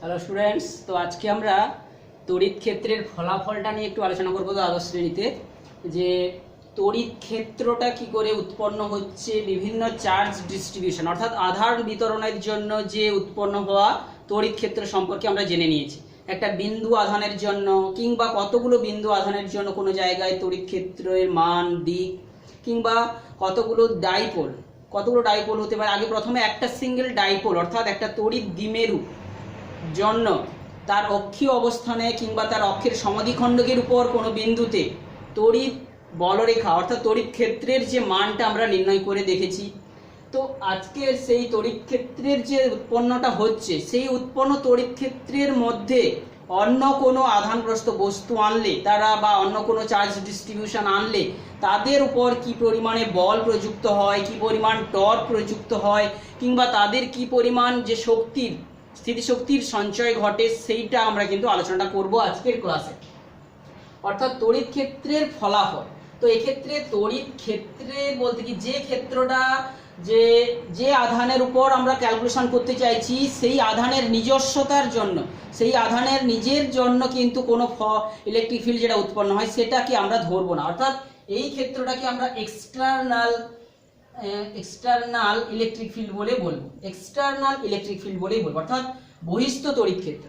Hello students, তো আজকে আমরা তড়িৎ ক্ষেত্রের ফলাফলটা নিয়ে একটু আলোচনা করবো দ্বাদশ শ্রেণীতে। যে তড়িৎ ক্ষেত্রটা কি করে উৎপন্ন হচ্ছে, বিভিন্ন চার্জ ডিস্ট্রিবিউশন অর্থাৎ আধান বিতরণের জন্য যে উৎপন্ন হওয়া তড়িৎ ক্ষেত্র সম্পর্কে আমরা জেনে নিয়েছি। একটা বিন্দু আধানের জন্য কিংবা কতগুলো বিন্দু আধানের জন্য কোনো জায়গায় তড়িৎ ক্ষেত্রের মান, দিক, কিংবা কতগুলো ডাইপোল হতে পারে। আগে প্রথমে একটা সিঙ্গেল ডাইপোল অর্থাৎ একটা তড়িৎ দ্বিমেরু জন্য তার অক্ষীয় অবস্থানে কিংবা তার অক্ষের সমাধিখণ্ডকের উপর কোনো বিন্দুতে তড়িৎ বলরেখা অর্থাৎ তড়িৎ ক্ষেত্রের যে মানটা আমরা নির্ণয় করে দেখেছি। তো আজকের সেই তড়িৎ ক্ষেত্রের যে উৎপন্নটা হচ্ছে, সেই উৎপন্ন তড়িৎ ক্ষেত্রের মধ্যে অন্য কোনো আধানগ্রস্ত বস্তু আনলে তারা বা অন্য কোনো চার্জ ডিস্ট্রিবিউশন আনলে তাদের উপর কি পরিমাণে বল প্রযুক্ত হয়, কি পরিমাণ টর্ক প্রযুক্ত হয়, কিংবা তাদের কি পরিমাণ যে স্থিতিশক্তির সঞ্চয় ঘটে, সেইটা আমরা কিন্তু আলোচনা করব আজকের ক্লাসে। অর্থাৎ তড়িৎ ক্ষেত্রের ফলাফল। তো এক্ষেত্রে তড়িৎ ক্ষেত্রে বলতে কি, যে ক্ষেত্রটা যে আধানের উপর আমরা ক্যালকুলেশন করতে চাইছি, সেই আধানের নিজস্বতার জন্য, সেই আধানের নিজের জন্য কিন্তু কোনো ইলেকট্রিক ফিল্ড যেটা উৎপন্ন হয় সেটাকে আমরা ধরবো না। অর্থাৎ এই ক্ষেত্রটাকে আমরা এক্সটার্নাল ইলেকট্রিক ফিল্ড বলে বলবো, অর্থাৎ বহিস্থ তড়িৎ ক্ষেত্র।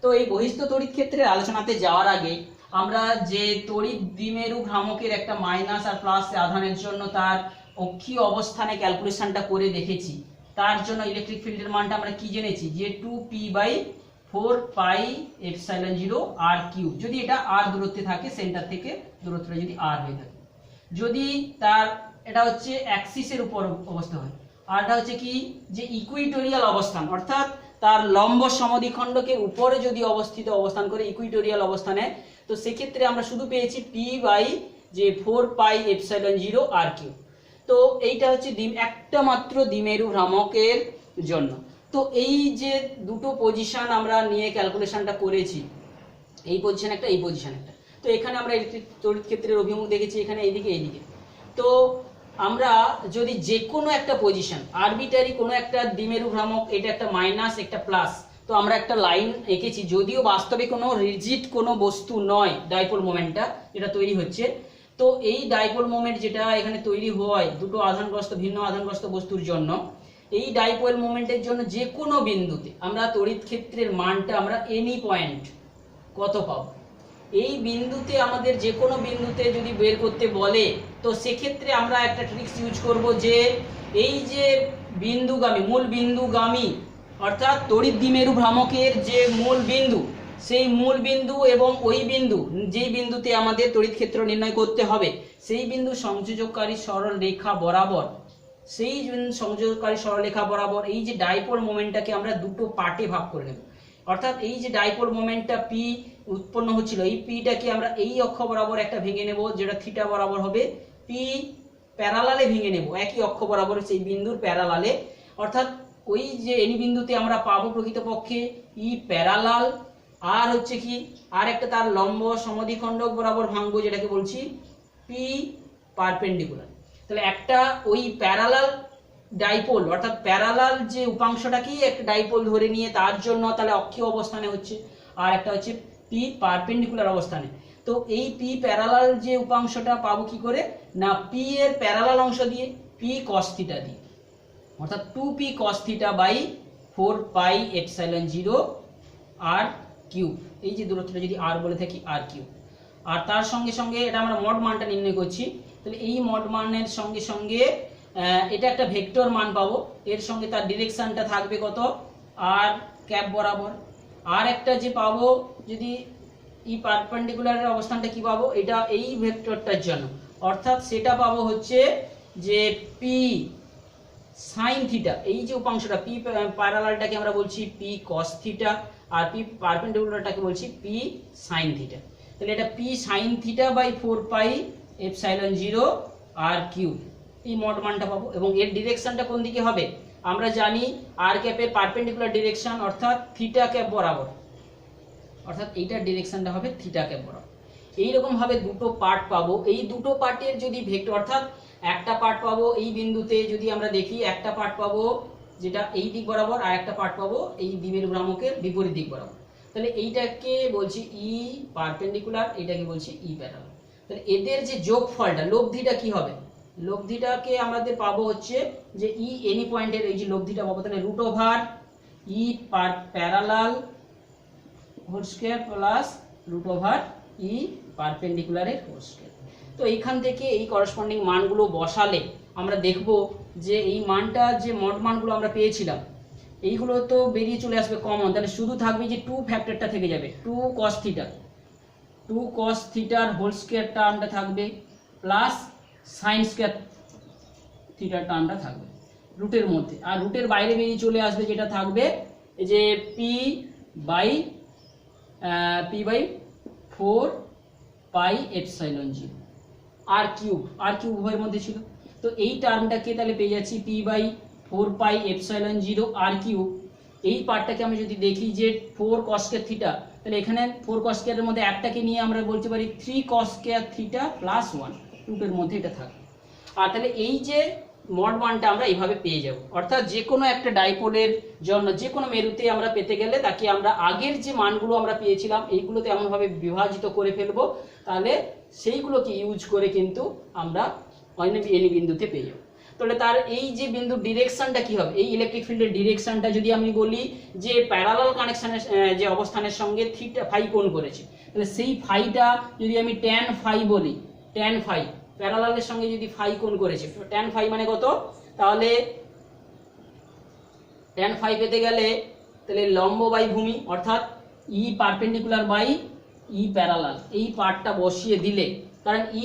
তো এই বহিস্থ তড়িৎ ক্ষেত্রের আলোচনাতে যাওয়ার আগে আমরা যে তড়িৎ দ্বিমেরু ভ্রামকের একটা মাইনাস আর প্লাস আধানের জন্য তার অক্ষীয় অবস্থানে ক্যালকুলেশনটা করে দেখেছি, তার জন্য ইলেকট্রিক ফিল্ডের মানটা আমরা কি জেনেছি যে 2p/4πε0 r3, যদি এটা r দূরত্বে থাকে, সেন্টার থেকে দূরত্বটা যদি r হয়ে থাকে, যদি তার এটা হচ্ছে অ্যাক্সিসের উপর অবস্থা হয়, আরটা হচ্ছে কি যে ইকুইটোরিয়াল অবস্থান অর্থাৎ তার লম্ব সমদ্বিখণ্ডকের উপরে যদি অবস্থান করে ইকুইটোরিয়াল অবস্থানে, তো সেক্ষেত্রে আমরা শুধু পেয়েছি p/4πε0 r3। তো এইটা হচ্ছে একটা মাত্র দ্বিমেরু ভ্রামকের জন্য। তো এই যে দুটো পজিশন আমরা নিয়ে ক্যালকুলেশনটা করেছি, এই পজিশন একটা, এই পজিশন একটা। তো এখানে আমরা ইলেকট্রিক তড়িৎ ক্ষেত্রের অভিমুখ দেখেছি, এখানে এইদিকে। তো আমরা যদি যে কোনো একটা পজিশন আরবিটারি কোনো একটা দ্বিমেরু ভ্রামক, এটা একটা মাইনাস একটা প্লাস, তো আমরা একটা লাইন এঁকেছি, যদিও বাস্তবে কোনো রিজিড কোনো বস্তু নয় ডাইপোল মোমেন্টটা যেটা তৈরি হচ্ছে। তো এই ডাইপোল মোমেন্ট যেটা এখানে তৈরি হয় দুটো ভিন্ন আধানগ্রস্ত বস্তুর জন্য, এই ডাইপোল মোমেন্টের জন্য যে কোনো বিন্দুতে আমরা তড়িৎ ক্ষেত্রের মানটা আমরা এনি পয়েন্ট কত পাবো, এই বিন্দুতে আমাদের যে কোনো বিন্দুতে যদি বের করতে বলে, তো সেক্ষেত্রে আমরা একটা ট্রিক্স ইউজ করব যে এই যে মূল বিন্দুগামী অর্থাৎ তড়িৎ দ্বিমেরু ভ্রামকের যে মূল বিন্দু, সেই মূল বিন্দু এবং ওই বিন্দু যেই বিন্দুতে আমাদের তড়িৎ ক্ষেত্র নির্ণয় করতে হবে, সেই বিন্দু সংযোজকারী সরলরেখা বরাবর এই যে ডাইপোল মোমেন্টটাকে আমরা দুটো পার্টে ভাগ করে নেব। অর্থাৎ এই যে ডাইপোল মোমেন্টটা পি উৎপন্ন হচ্ছিল, এই পিটাকে আমরা এই অক্ষ বরাবর একটা ভেঙে নেব, যেটা থিটা বরাবর হবে, পি প্যারালালে ভেঙে নেব একই অক্ষ বরাবর সেই বিন্দুর প্যারালালে। অর্থাৎ ওই যে এনি বিন্দুতে আমরা পাবো প্রকৃতপক্ষে ই প্যারালাল, আর হচ্ছে কি আর একটা তার লম্ব সমদ্বিখণ্ডক বরাবর ভাঙবো, যেটাকে বলছি পি পারপেন্ডিকুলার। তাহলে একটা ওই প্যারালাল ডাইপোল অর্থাৎ প্যারালাল যে উপাংশটাকেই একটা ডাইপোল ধরে নিয়ে তার জন্য তাহলে অক্ষীয় অবস্থানে হচ্ছে, আর একটা হচ্ছে পি পারপেন্ডিকুলার অবস্থানে। তো এই পি প্যারালাল যে উপাংশটা পাবো কি করে না, পি এর প্যারালাল অংশ দিয়ে পি কস থিটা দিয়ে, অর্থাৎ 2p cos θ/4πε0 r3, এই যে দূরত্বটা যদি r বলে থাকি r3। আর তার সঙ্গে সঙ্গে এটা আমরা মড মানটা নির্ণয় করছি, তাহলে এই মড মানের সঙ্গে সঙ্গে এটা একটা ভেক্টর মান পাবো, এর সঙ্গে তার ডিরেকশনটা থাকবে কত আর ক্যাপ বরাবর। আর একটা যে পাবো যদি এই পারপেন্ডিকুলারের অবস্থানটা কি পাবো, এটা এই ভেক্টরটার জন্য, অর্থাৎ সেটা পাবো হচ্ছে যে পি সাইন থিটা, এই যে উপাংশটা পি প্যারালালটাকে আমরা বলছি পি কস থিটা, আর পি পারপেন্ডিকুলারটাকে বলছি পি সাইন থিটা। তাহলে এটা পি সাইন θ/4πε0 r3, এই মড মানটা পাবো। এবং এর ডিরেকশনটা কোন দিকে হবে আমরা জানি, আর ক্যাপের পারপেন্ডিকুলার ডিরেকশন অর্থাৎ থিটা ক্যাপ বরাবর, অর্থাৎ এইটার ডিরেকশনটা হবে থিটা ক্যাপ বরাবর। এইরকম ভাবে দুটো পার্ট পাবো, এই দুটো পার্টের যদি ভেক্টর অর্থাৎ একটা পার্ট পাবো এই বিন্দুতে, যদি আমরা দেখি একটা পার্ট পাবো যেটা এই দিক বরাবর, আর একটা পার্ট পাবো এই দ্বিমেরু ভ্রামকের বিপরীত দিক বরাবর। তাহলে এইটাকে বলছি ই পারপেন্ডিকুলার, এটাকে বলছি ই প্যারালাল। তাহলে এদের যে যোগফলটা, লব্ধিটা কি হবে? লব্ধিটাকে আমাদের পাবো হচ্ছে যে ই এনি পয়েন্টের এই যে লব্ধিটা পাবো, তাহলে root over E parallel whole square plus root over E পারপেন্ডিকুলারের হোল স্কয়ার। তো এইখান থেকে এই করসপন্ডিং মানগুলো বসালে আমরা দেখব যে এই মানটা, যে মড মানগুলো আমরা পেয়েছিলাম এইগুলো তো বেরিয়ে চলে আসবে কমন। তাহলে শুধু থাকবে যে 2 ফ্যাক্টরটা থেকে যাবে, 2 cos থিটা, 2 cos থিটার হোল স্কয়ার টার্মটা থাকবে প্লাস সাইন স্কয়ার থিটার টার্মটা থাকবে রুটের মধ্যে। আর রুটের বাইরে বেরিয়ে চলে আসবে যেটা থাকবে এই যে P by 4 pi epsilon zero r cube উভয়ের মধ্যে ছিল। তো এই টার্মটাকে তাহলে পেয়ে যাচ্ছি P by 4 pi epsilon zero r cube. এই পার্টটাকে আমি যদি দেখি যে 4 cos স্কয়ার থিটা, তাহলে এখানে 4 cos স্কয়ারের মধ্যে একটাকে নিয়ে আমরা বলতে পারি 3 cos স্কয়ার থিটা প্লাস 1, রুটের মধ্যে এটা থাকে। আর তাহলে এই যে মড মানটা আমরা এইভাবে পেয়ে যাব। অর্থাৎ যে কোনো একটা ডাইপোলের জন্য যে কোনো মেরুতে আমরা পেতে গেলে তাকে আমরা আগের যে মানগুলো আমরা পেয়েছিলাম এইগুলোতে এমনভাবে বিভাজিত করে ফেলবো, তাহলে সেইগুলোকে ইউজ করে কিন্তু আমরা এনি বিন্দুতে পেয়ে যাব। তাহলে তার এই যে বিন্দু ডিরেকশনটা কি হবে, এই ইলেকট্রিক ফিল্ডের ডিরেকশনটা যদি আমি বলি যে প্যারালাল কানেকশনের যে অবস্থানের সঙ্গে থিটা ফাই কোণ করেছে, তাহলে সেই ফাইটা যদি আমি ট্যান ফাই বলি, ট্যান ফাই প্যারালালের সঙ্গে যদি ফাই কোণ করেছে, ট্যান ফাই মানে কত? তাহলে ট্যান ফাই পেতে গেলে তাহলে লম্ব বাই ভূমি অর্থাৎ ই পারপেন্ডিকুলার বাই ই প্যারালাল, এই পার্টটা বসিয়ে দিলে, কারণ ই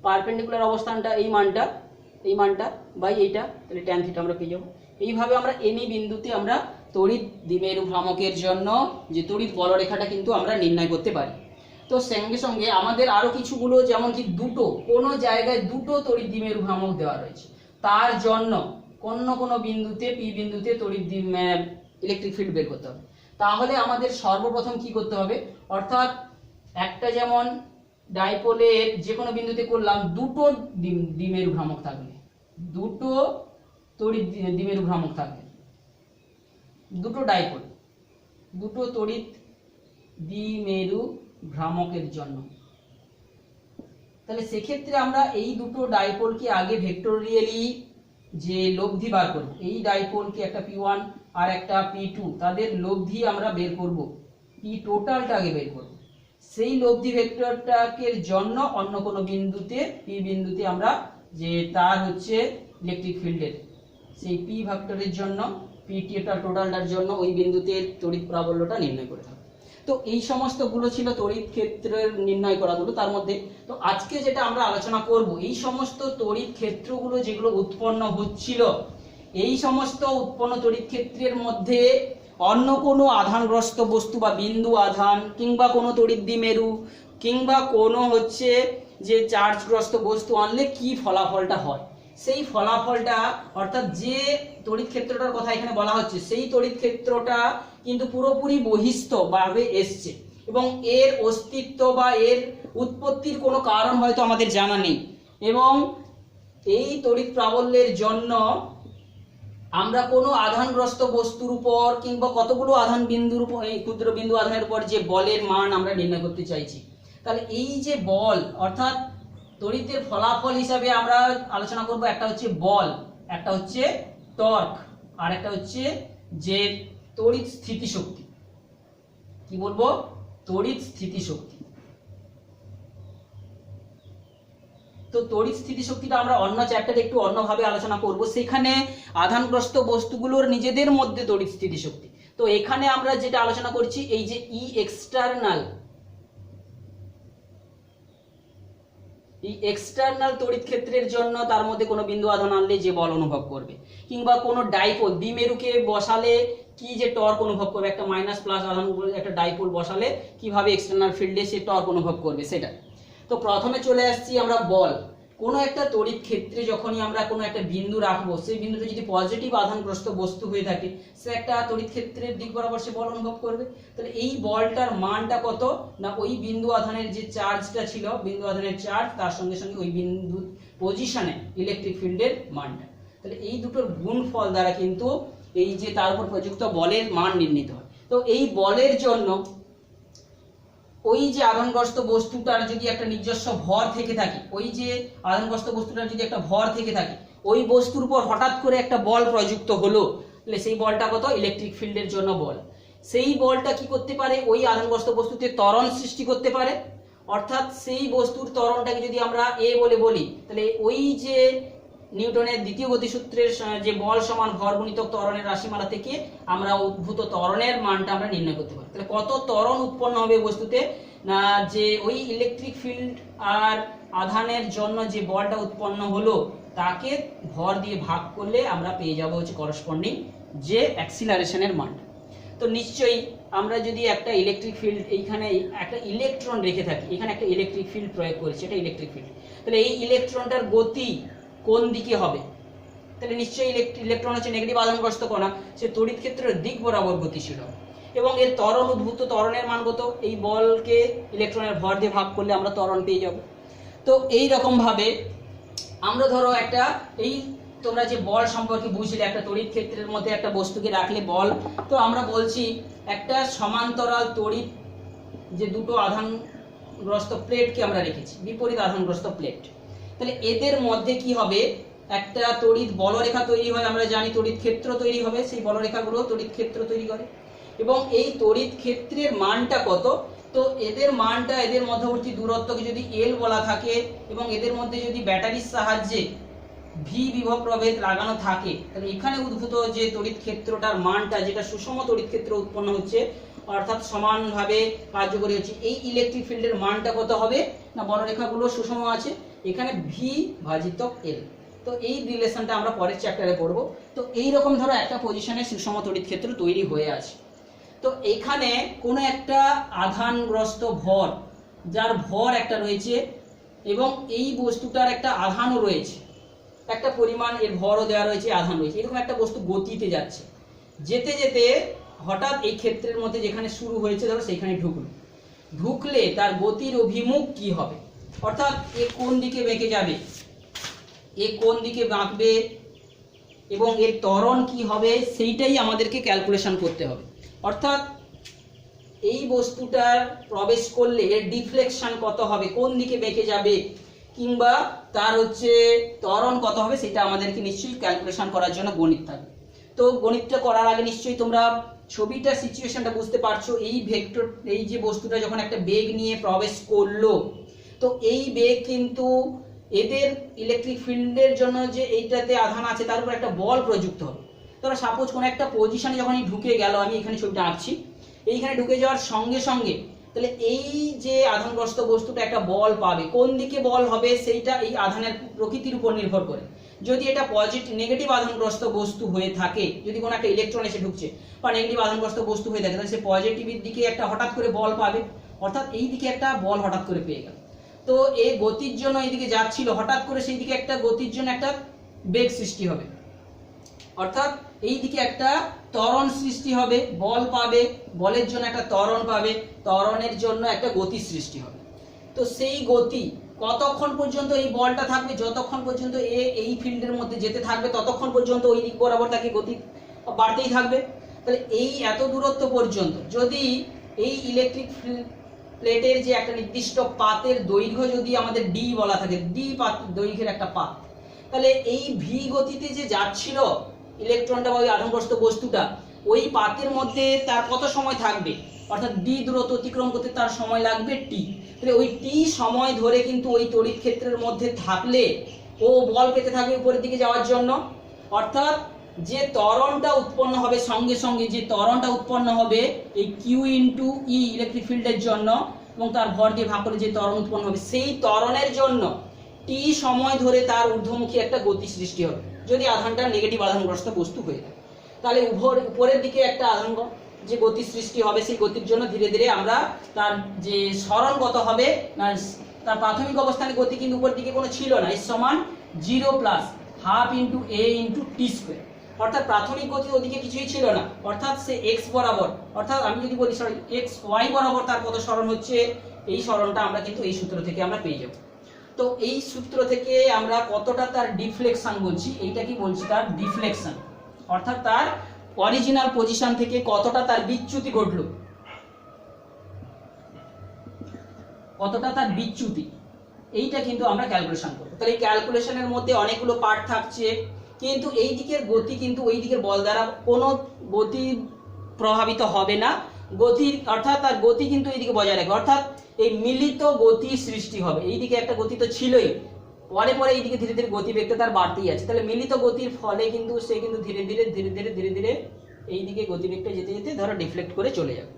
পারপেন্ডিকুলার অবস্থানটা এই মানটা বাই এইটা, তাহলে ট্যান থিটা আমরা পেয়ে যাবো। এইভাবে আমরা এনি বিন্দুতে আমরা তড়িৎ দ্বিমেরু ভ্রামকের জন্য যে তড়িৎ বলরেখাটা কিন্তু আমরা নির্ণয় করতে পারি। তো সঙ্গে সঙ্গে আমাদের আরো কিছুগুলো, যেমন কি কোনো জায়গায় দুটো তড়িৎ দ্বিমেরু ভ্রামক দেওয়া রয়েছে, তার জন্য কোনো বিন্দুতে পি বিন্দুতে তড়িৎ ইলেকট্রিক ফিল্ড বের করতে হবে। তাহলে আমাদের সর্বপ্রথম কি করতে হবে, অর্থাৎ একটা যেমন ডাইপোলের যে কোনো বিন্দুতে করলাম দুটো দ্বিমেরু ভ্রামক থাকবে, দুটো তড়িৎ দ্বিমেরু ভ্রামক থাকবে, দুটো ডাইপোল, দুটো তড়িৎ দ্বিমেরু ভ্রামকের জন্য। তাহলে সেক্ষেত্রে আমরা এই দুটো ডাইপোলকে আগে ভেক্টোরিয়ালি যে লব্ধি বার করব, এই ডাইপোলকে একটা P1 আর একটা P2 তাদের লব্ধি আমরা বের করব, P টোটালটা আগে বের করব। সেই লব্ধি ভেক্টরটাকে জন্য অন্য কোনো বিন্দুতে P বিন্দুতে আমরা যে তার হচ্ছে ইলেকট্রিক ফিল্ডের সেই P ভেক্টরের জন্য P টোটালটার জন্য ওই বিন্দুতে তড়িৎ প্রাবল্যটা নির্ণয় করে থাকবে। তো এই সমস্তগুলো ছিল তড়িৎ ক্ষেত্রের নির্ণয় করাগুলো। তার মধ্যে তো আজকে যেটা আমরা আলোচনা করব, এই সমস্ত তড়িৎ ক্ষেত্রগুলো যেগুলো উৎপন্ন হচ্ছিল, এই সমস্ত উৎপন্ন তড়িৎ ক্ষেত্রের মধ্যে অন্য কোনো আধানগ্রস্ত বস্তু বা বিন্দু আধান কিংবা কোনো তড়িৎ দ্বিমেরু কিংবা কোনো হচ্ছে যে চার্জগ্রস্ত বস্তু আনলে কি ফলাফলটা হয়, সেই ফলাফলটা অর্থাৎ যে তড়িৎ ক্ষেত্রটার কথা এখানে বলা হচ্ছে সেই তড়িৎ ক্ষেত্রটা কিন্তু পুরোপুরি বহিস্থভাবে এসছে এবং এর অস্তিত্ব বা এর উৎপত্তির কোনো কারণ হয়তো আমাদের জানা নেই, এবং এই তড়িৎ প্রাবল্যের জন্য আমরা কোনো আধানগ্রস্ত বস্তুর উপর কিংবা কতগুলো আধান বিন্দুর উপর, এই ক্ষুদ্র বিন্দু আধানের উপর যে বলের মান আমরা নির্ণয় করতে চাইছি, তাহলে এই যে বল অর্থাৎ তড়িতের ফলাফল হিসাবে আমরা আলোচনা করব, একটা হচ্ছে বল, একটা হচ্ছে টর্ক, আর একটা হচ্ছে যে তড়িৎ স্থিতিশক্তি। কি বলবো? তড়িৎ স্থিতিশক্তি। তো তড়িৎ স্থিতিশক্তিটা আমরা অন্য চ্যাপ্টারে একটু অন্যভাবে আলোচনা করব, সেখানে আধানগ্রস্ত বস্তুগুলোর নিজেদের মধ্যে তড়িৎ স্থিতিশক্তি। তো এখানে আমরা যেটা আলোচনা করছি এই যে ই এক্সটার্নাল, এই এক্সটার্নাল তড়িৎ ক্ষেত্রের জন্য তার মধ্যে কোনো বিন্দু আধান আনলে যে বল অনুভব করবে, কিংবা কোনো ডাইপোল দ্বিমেরুকে বসালে কি যে টর্ক অনুভব করবে, একটা মাইনাস প্লাস আধান একটা ডাইপোল বসালে কিভাবে এক্সটার্নাল ফিল্ডে সে টর্ক অনুভব করবে সেটা। তো প্রথমে চলে আসছি আমরা বল। কোনো একটা তড়িৎ ক্ষেত্রে যখনই আমরা কোনো একটা বিন্দু রাখবো, সেই বিন্দুটা যদি পজিটিভ আধানগ্রস্ত বস্তু হয়ে থাকে, সে একটা তড়িৎ ক্ষেত্রের দিক বরাবর সে বল অনুভব করবে। তাহলে এই বলটার মানটা কত না, ওই বিন্দু আধানের যে চার্জটা ছিল, বিন্দু আধানের চার্জ তার সঙ্গে সঙ্গে ওই বিন্দু পজিশনে ইলেকট্রিক ফিল্ডের মানটা। তাহলে এই দুটোর গুণফল দ্বারা কিন্তু এই যে তার উপর প্রযুক্ত বলের মান নির্ণীত হয়। তো এই বলের জন্য ওই যে আধানগ্রস্ত বস্তুটার যদি একটা নিজস্ব ভর থেকে থাকে, ওই যে আধানগ্রস্ত বস্তুটার যদি একটা ভর থেকে থাকে, ওই বস্তুর উপর হঠাৎ করে একটা বল প্রযুক্ত হলো, তাহলে সেই বলটা কত? ইলেকট্রিক ফিল্ডের জন্য বল। সেই বলটা কি করতে পারে? ওই আধানগ্রস্ত বস্তুতে ত্বরণ সৃষ্টি করতে পারে। অর্থাৎ সেই বস্তুর ত্বরণটাকে যদি আমরা এ বলে বলি, তাহলে ওই যে নিউটনের দ্বিতীয় গতিসূত্রের যে বল সমান ভর গুণিতক ত্বরণের রাশিমালা থেকে আমরা উদ্ভূত ত্বরণের মানটা আমরা নির্ণয় করতে পারি। তাহলে কত ত্বরণ উৎপন্ন হবে বস্তুতে, না যে ওই ইলেকট্রিক ফিল্ড আর আধানের জন্য যে বলটা উৎপন্ন হলো তাকে ভর দিয়ে ভাগ করলে আমরা পেয়ে যাব হচ্ছে করসপন্ডিং যে অ্যাক্সিলারেশনের মানটা। তো নিশ্চয়ই আমরা যদি একটা ইলেকট্রিক ফিল্ড, এইখানে একটা ইলেকট্রন রেখে থাকি, এখানে একটা ইলেকট্রিক ফিল্ড প্রয়োগ করেছি, এটা ইলেকট্রিক ফিল্ড, তাহলে এই ইলেকট্রনটার গতি কোন দিকে হবে? তাহলে নিশ্চয়ই ইলেকট্রন হচ্ছে নেগেটিভ আধানগ্রস্ত কণা, সে তড়িৎ ক্ষেত্রের দিক বরাবর গতিশীল হবে। এবং এর ত্বরণ উদ্ভূত ত্বরণের মান কত? এই বলকে ইলেকট্রনের ভর দিয়ে ভাগ করলে আমরা ত্বরণ পেয়ে যাব। তো এই রকম ভাবে আমরা ধরো একটা, এই তোমরা যে বল সম্পর্কে বুঝলে, একটা তড়িৎ ক্ষেত্রের মধ্যে একটা বস্তুকে রাখলে বল, তো আমরা বলছি একটা সমান্তরাল তড়িৎ যে দুটো আধানগ্রস্ত প্লেটকে আমরা রেখেছি, বিপরীত আধানগ্রস্ত প্লেট, তাহলে এদের মধ্যে কি হবে? একটা তড়িৎ বলরেখা তৈরি হয়, আমরা জানি তড়িৎ ক্ষেত্র তৈরি হবে, সেই বলরেখাগুলো তড়িৎ ক্ষেত্র তৈরি করে। এবং এই তড়িৎ ক্ষেত্রের মানটা কত? তো এদের মানটা, এদের মধ্যবর্তী দূরত্বকে যদি এল বলা থাকে এবং এদের মধ্যে যদি ব্যাটারির সাহায্যে ভি বিভব প্রভেদ লাগানো থাকে, তাহলে এখানে উদ্ভূত যে তড়িৎ ক্ষেত্রটার মানটা, যেটা সুষম তড়িৎ ক্ষেত্র উৎপন্ন হচ্ছে অর্থাৎ সমানভাবে কার্যকরী হচ্ছে, এই ইলেকট্রিক ফিল্ডের মানটা কত হবে? না বলরেখাগুলো সুষম আছে, এখানে ভি ভাজিত এল। তো এই রিলেশনটা আমরা পরের চ্যাপ্টারে পড়ব। তো এই রকম ধরো একটা পজিশনে সুষম তড়িৎ ক্ষেত্র তৈরি হয়ে আছে। তো এখানে কোনো একটা আধানগ্রস্ত ভর, যার ভর একটা রয়েছে এবং এই বস্তুটার একটা আধানও রয়েছে, একটা পরিমাণ এর ভরও দেওয়া রয়েছে, আধান রয়েছে, এরকম একটা বস্তু গতিতে যাচ্ছে, যেতে যেতে হঠাৎ এই ক্ষেত্রের মধ্যে যেখানে শুরু হয়েছে ধরো সেইখানে ঢুকলে তার গতির অভিমুখ কি হবে? অর্থাৎ এ কোন দিকে বেঁকে যাবে, এ কোন দিকে বাঁকবে এবং এর ত্বরণ কি হবে, সেইটাই আমাদেরকে ক্যালকুলেশন করতে হবে। অর্থাৎ এই বস্তুটার প্রবেশ করলে এর ডিফ্লেকশন কত হবে, কোন দিকে বেঁকে যাবে, কিংবা তার হচ্ছে ত্বরণ কত হবে, সেটা আমাদেরকে নিশ্চয়ই ক্যালকুলেশন করার জন্য গণিত থাকবে। তো গণিতটা করার আগে নিশ্চয়ই তোমরা ছবিটা, সিচুয়েশনটা বুঝতে পারছো। এই ভেক্টর, এই যে বস্তুটা যখন একটা বেগ নিয়ে প্রবেশ করলো, তো এই বেগ কিন্তু এদের ইলেকট্রিক ফিল্ডের জন্য যে এইটাতে আধান আছে তার উপর একটা বল প্রযুক্ত হবে। ধরো সাপোজ কোনো একটা পজিশনে যখন ঢুকে গেল, আমি এখানে ছবিটা আঁকছি, এইখানে ঢুকে যাওয়ার সঙ্গে সঙ্গে তাহলে এই যে আধানগ্রস্ত বস্তুটা একটা বল পাবে, কোন দিকে বল হবে সেইটা এই আধানের প্রকৃতির উপর নির্ভর করে। যদি এটা নেগেটিভ আধানগ্রস্ত বস্তু হয়ে থাকে, যদি কোনো একটা ইলেকট্রন এসে ঢুকছে বা নেগেটিভ আধানগ্রস্ত বস্তু হয়ে থাকে, তাহলে সে পজিটিভের দিকে একটা হঠাৎ করে বল পাবে, অর্থাৎ এই দিকে একটা বল হঠাৎ করে পেয়ে গেল। তো এই গতির জন্য এইদিকে যাচ্ছিল, হঠাৎ করে সেই দিকে একটা গতির জন্য একটা বেগ সৃষ্টি হবে, অর্থাৎ এই দিকে একটা ত্বরণ সৃষ্টি হবে, বল পাবে, বলের জন্য একটা ত্বরণ পাবে, ত্বরণের জন্য একটা গতি সৃষ্টি হবে। তো সেই গতি কতক্ষণ পর্যন্ত এই বলটা থাকবে? যতক্ষণ পর্যন্ত এই ফিল্ডের মধ্যে যেতে থাকবে ততক্ষণ পর্যন্ত ওই দিক বরাবর তাকে গতি বাড়তেই থাকবে। তাহলে এই এত দূরত্ব পর্যন্ত যদি এই ইলেকট্রিক প্লেটের যে একটা নির্দিষ্ট পাতের দৈর্ঘ্য যদি আমাদের ডি বলা থাকে, ডি পাত দৈর্ঘ্যের একটা পাত, তাহলে এই ভি গতিতে যে যাচ্ছিল ইলেকট্রনটা বা ওই আধানগ্রস্ত বস্তুটা, ওই পাতের মধ্যে তার কত সময় থাকবে? অর্থাৎ ডি দূরত্ব অতিক্রম করতে তার সময় লাগবে টি। তাহলে ওই টি সময় ধরে কিন্তু ওই তড়িৎ ক্ষেত্রের মধ্যে থাকলে ও বল পেতে থাকবে উপরের দিকে যাওয়ার জন্য। অর্থাৎ যে ত্বরণটা উৎপন্ন হবে, সঙ্গে সঙ্গে যে ত্বরণটা উৎপন্ন হবে এই কিউ ইন্টু ই ইলেকট্রিক ফিল্ডের জন্য, এবং তার ভর দিয়ে ভাগ করে যে ত্বরণ উৎপন্ন হবে, সেই ত্বরণের জন্য টি সময় ধরে তার ঊর্ধ্বমুখী একটা গতি সৃষ্টি হবে যদি আধানটা নেগেটিভ আধানগ্রস্ত বস্তু হয়ে যায়। তাহলে উপরের দিকে একটা আধান যে গতি সৃষ্টি হবে, সেই গতির জন্য ধীরে ধীরে আমরা তার যে সরণ কত হবে না, তার প্রাথমিক অবস্থানে গতি কিন্তু উপরের দিকে কোনো ছিল না, এর সমান 0 প্লাস হাফ ইন্টু এ ইন্টু টি স্কোয়ার। অর্থাৎ প্রাথমিক গতি ওদিকে কিছুই ছিল না, অর্থাৎ সে এক্স বরাবর, অর্থাৎ আমি যদি বলি এক্স ওয়াই বরাবর তার কত সরণ হচ্ছে, এই সরণটা আমরা কিন্তু এই সূত্র থেকে আমরা পেয়ে যাব। তো এই সূত্র থেকে আমরা কতটা তার ডিফ্লেকশন বলছি, এইটা কি বলছি তার ডিফ্লেকশন, অর্থাৎ তার অরিজিনাল পজিশন থেকে কতটা তার বিচ্যুতি ঘটলো, কতটা তার বিচ্যুতি, এইটা কিন্তু আমরা ক্যালকুলেশন করবো। তাহলে এই ক্যালকুলেশনের মধ্যে অনেকগুলো পার্ট থাকছে, কিন্তু এই দিকের গতি কিন্তু ওই দিকের বল দ্বারা কোনো গতি প্রভাবিত হবে না, গতির অর্থাৎ তার গতি কিন্তু এইদিকে বজায় রাখবে, অর্থাৎ এই মিলিত গতি সৃষ্টি হবে। এইদিকে একটা গতি তো ছিলই, পরে পরে এইদিকে ধীরে ধীরে গতিবেগটা তার বাড়তেই আছে, তাহলে মিলিত গতির ফলে কিন্তু সে কিন্তু ধীরে ধীরে ধীরে ধীরে ধীরে ধীরে এইদিকে গতিবেগটা যেতে যেতে ধরো ডিফ্লেক্ট করে চলে যাবে।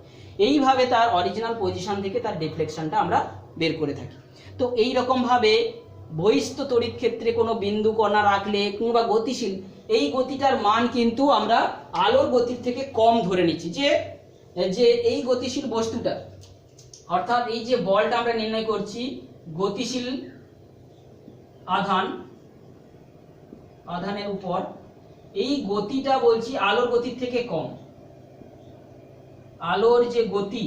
এইভাবে তার অরিজিনাল পজিশন থেকে তার ডিফ্লেকশনটা আমরা বের করে থাকি। তো এই রকম ভাবে বহিস্থ তড়িৎ ক্ষেত্রে কোনো বিন্দু কণা রাখলে কিংবা গতিশীল, এই গতিটার মান কিন্তু আমরা আলোর গতির থেকে কম ধরে নিচ্ছি, যে যে এই গতিশীল বস্তুটা অর্থাৎ এই যে বলটা আমরা নির্ণয় করছি গতিশীল আধানের উপর, এই গতিটা বলছি আলোর গতির থেকে কম, আলোর যে গতি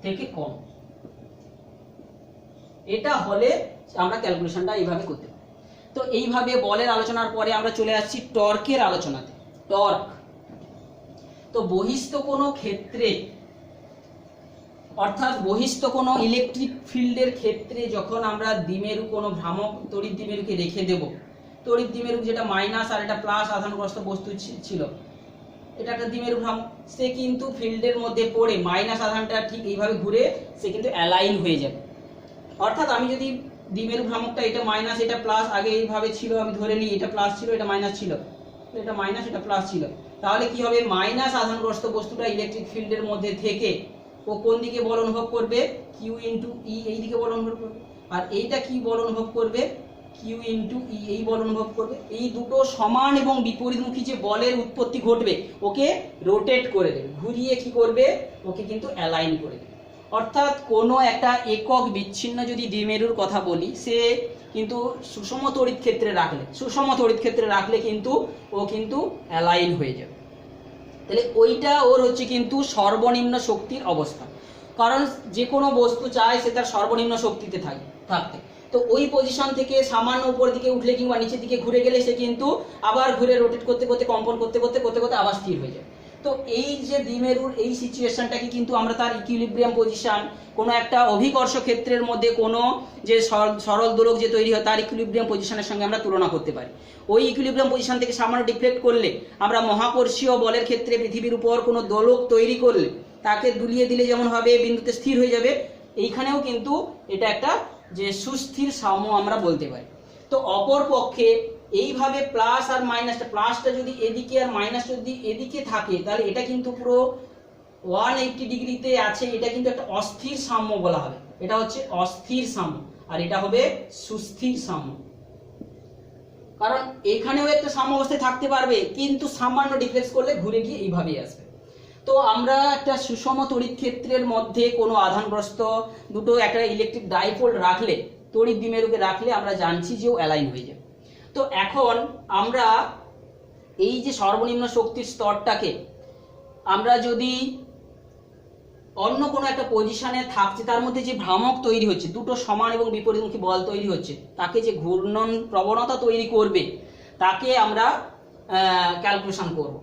থেকে কম, এটা হলে আমরা ক্যালকুলেশনটা এইভাবে করতে পারি। তো এইভাবে বলের আলোচনার পরে আমরা চলে আসছি টর্কের আলোচনাতে। টর্ক, তো বহিস্থ কোনো ক্ষেত্রে অর্থাৎ বহিস্থ কোনো ইলেকট্রিক ফিল্ডের ক্ষেত্রে যখন আমরা দ্বিমেরু কোনো ভ্রামক তড়িৎ দ্বিমেরুকে রেখে দেব, তড়িৎ দ্বিমেরু যেটা মাইনাস আর এটা প্লাস আধানগ্রস্ত বস্তু ছিল, এটা একটা দ্বিমেরু ভ্রামক, সে কিন্তু ফিল্ডের মধ্যে পড়ে মাইনাস আধানটা ঠিক এইভাবে ঘুরে সে কিন্তু অ্যালাইন হয়ে যাবে। অর্থাৎ আমি যদি দ্বিমেরু ভ্রামকটা এটা মাইনাস এটা প্লাস আগে এইভাবে ছিল, আমি ধরে নিই এটা প্লাস ছিল এটা মাইনাস ছিল, এটা মাইনাস এটা প্লাস ছিল, তাহলে কি হবে মাইনাস আধানগ্রস্ত বস্তুটা ইলেকট্রিক ফিল্ডের মধ্যে থেকে ও কোন দিকে বল অনুভব করবে, কিউ ইন্টু ই, এই দিকে বল অনুভব করবে, আর এইটা কি বল অনুভব করবে, কিউ ইন্টু ই, এই বল অনুভব করবে। এই দুটো সমান এবং বিপরীতমুখী যে বলের উৎপত্তি ঘটবে ওকে রোটেট করে দেবে, ঘুরিয়ে কি করবে ওকে কিন্তু অ্যালাইন করে দেবে। অর্থাৎ কোনো একটা একক বিচ্ছিন্ন যদি দ্বিমেরুর কথা বলি, সে কিন্তু সুষম তড়িৎ ক্ষেত্রে রাখলে, সুষম তড়িৎ ক্ষেত্রে রাখলে কিন্তু ও কিন্তু অ্যালাইন হয়ে যাবে। তাহলে ওইটা ওর হচ্ছে কিন্তু সর্বনিম্ন শক্তির অবস্থা, কারণ যে কোনো বস্তু চায় সে তার সর্বনিম্ন শক্তিতে থাকতে, তো ওই পজিশন থেকে সামান্য উপর দিকে উঠলে কিংবা নিচের দিকে ঘুরে গেলে সে কিন্তু আবার ঘুরে রোটেট করতে করতে কম্পন করতে করতে করতে করতে আবার স্থির হয়ে যায়। তো এই যে দ্বিমেরুর এই সিচুয়েশনটাকে কিন্তু আমরা তার ইকুইলিব্রিয়াম পজিশন, কোনো একটা অভিকর্ষ ক্ষেত্রের মধ্যে কোনো যে সরল দোলক যে তৈরি হয় তার ইকুইলিব্রিয়াম পজিশনের সঙ্গে আমরা তুলনা করতে পারি। ওই ইকুইলিব্রিয়াম পজিশন থেকে সামান্য ডিফ্লেক্ট করলে, আমরা মহাকর্ষীয় বলের ক্ষেত্রে পৃথিবীর উপর কোনো দোলক তৈরি করলে তাকে দুলিয়ে দিলে যেমন হবে বিন্দুতে স্থির হয়ে যাবে, এইখানেও কিন্তু এটা একটা যে সুস্থির সাম্য আমরা বলতে পারি। তো অপর পক্ষে এইভাবে প্লাস আর মাইনাসটা, প্লাসটা যদি এদিকে আর মাইনাসটা যদি এদিকে থাকে তাহলে এটা কিন্তু পুরো 180 ডিগ্রিতে আছে, এটা কিন্তু একটা অস্থির সাম্য বলা হবে, এটা হচ্ছে অস্থির সাম্য, আর এটা হবে সুস্থির সাম্য। কারণ এখানেও একটা সাম্য অবস্থায় থাকতে পারবে কিন্তু সামান্য ডিফ্লেক্স করলে ঘুরে গিয়ে এইভাবেই আসবে। তো আমরা একটা সুষম তড়িৎ ক্ষেত্রের মধ্যে কোনো আধানগ্রস্ত দুটো একটা ইলেকট্রিক ডাইপোল রাখলে, তড়িৎ দ্বিমেরুকে রাখলে আমরা জানছি যে ও অ্যালাইন হয়ে যাবে। তো এখন আমরা এই যে সর্বনিম্ন শক্তির স্তরটাকে আমরা যদি অন্য কোনো একটা পজিশনে থাকছে, তার মধ্যে যে ভ্রামক তৈরি হচ্ছে, দুটো সমান এবং বিপরীতমুখী বল তৈরি হচ্ছে, তাকে যে ঘূর্ণন প্রবণতা তৈরি করবে তাকে আমরা ক্যালকুলেশন করব।